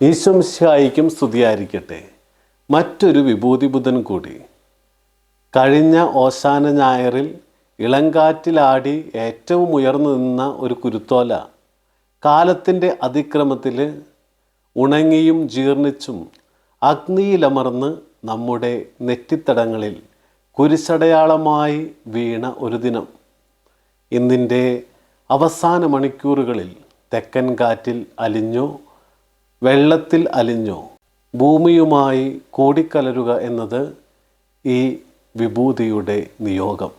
ഈശോ മിശിഹായിക്കും സ്തുതിയായിരിക്കട്ടെ. മറ്റൊരു വിഭൂതി ബുധൻ കൂടി. കഴിഞ്ഞ ഓശാന ഞായറിൽ ഇളങ്കാറ്റിലാടി ഏറ്റവും ഉയർന്നു നിന്ന ഒരു കുരുത്തോല കാലത്തിൻ്റെ അതിക്രമത്തിൽ ഉണങ്ങിയും ജീർണിച്ചും അഗ്നിയിലമർന്ന് നമ്മുടെ നെറ്റിത്തടങ്ങളിൽ കുരിശടയാളമായി വീണ ഒരു ദിനം. ഇന്നിൻ്റെ അവസാന മണിക്കൂറുകളിൽ തെക്കൻ കാറ്റിൽ അലിഞ്ഞോ വെള്ളത്തിൽ അലിഞ്ഞോ ഭൂമിയുമായി കൂടിക്കലരുക എന്നത് ഈ വിഭൂതിയുടെ നിയോഗം.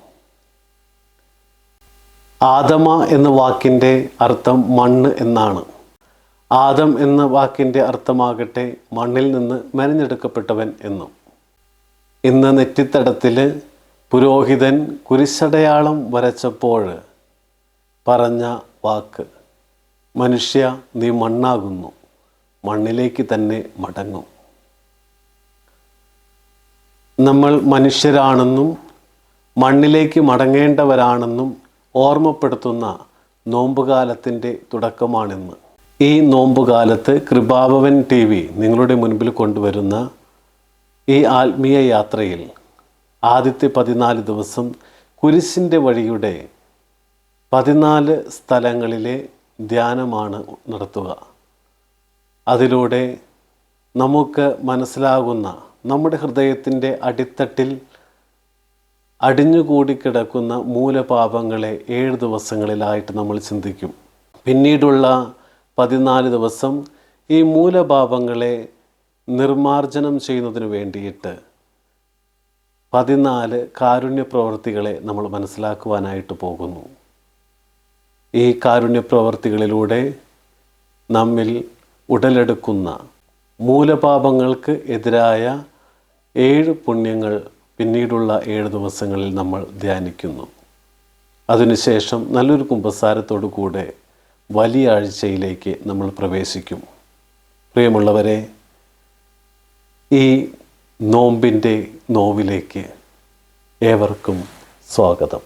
ആദമ എന്ന വാക്കിൻ്റെ അർത്ഥം മണ്ണ് എന്നാണ്. ആദം എന്ന വാക്കിൻ്റെ അർത്ഥമാകട്ടെ മണ്ണിൽ നിന്ന് മെനഞ്ഞെടുക്കപ്പെട്ടവൻ എന്നും. ഇന്ന് നെറ്റിത്തടത്തിൽ പുരോഹിതൻ കുരിശടയാളം വരച്ചപ്പോൾ പറഞ്ഞ വാക്ക്, മനുഷ്യ നീ മണ്ണാകുന്നു, മണ്ണിലേക്ക് തന്നെ മടങ്ങും. നമ്മൾ മനുഷ്യരാണെന്നും മണ്ണിലേക്ക് മടങ്ങേണ്ടവരാണെന്നും ഓർമ്മപ്പെടുത്തുന്ന നോമ്പുകാലത്തിൻ്റെ തുടക്കമാണിന്ന്. ഈ നോമ്പുകാലത്ത് കൃപാഭവൻ TV നിങ്ങളുടെ മുൻപിൽ കൊണ്ടുവരുന്ന ഈ ആത്മീയ യാത്രയിൽ ആദ്യത്തെ 14 ദിവസം കുരിശിൻ്റെ വഴിയുടെ 14 സ്ഥലങ്ങളിലെ ധ്യാനമാണ് നടത്തുക. അതിലൂടെ നമുക്ക് മനസ്സിലാകുന്ന നമ്മുടെ ഹൃദയത്തിൻ്റെ അടിത്തട്ടിൽ അടിഞ്ഞുകൂടി കിടക്കുന്ന മൂലപാപങ്ങളെ 7 ദിവസങ്ങളിലായിട്ട് നമ്മൾ ചിന്തിക്കും. പിന്നീടുള്ള 14 ദിവസം ഈ മൂലപാപങ്ങളെ നിർമാർജനം ചെയ്യുന്നതിന് വേണ്ടിയിട്ട് 14 കാരുണ്യ പ്രവർത്തികളെ നമ്മൾ മനസ്സിലാക്കുവാനായിട്ട് പോകുന്നു. ഈ കാരുണ്യ പ്രവർത്തികളിലൂടെ നമ്മിൽ ഉടലെടുക്കുന്ന മൂലപാപങ്ങൾക്ക് എതിരായ 7 പുണ്യങ്ങൾ പിന്നീടുള്ള 7 ദിവസങ്ങളിൽ നമ്മൾ ധ്യാനിക്കുന്നു. അതിനുശേഷം നല്ലൊരു കുമ്പസാരത്തോടു കൂടെ വലിയ ആഴ്ചയിലേക്ക് നമ്മൾ പ്രവേശിക്കും. പ്രിയമുള്ളവരെ, ഈ നോമ്പിൻ്റെ നോവിലേക്ക് ഏവർക്കും സ്വാഗതം.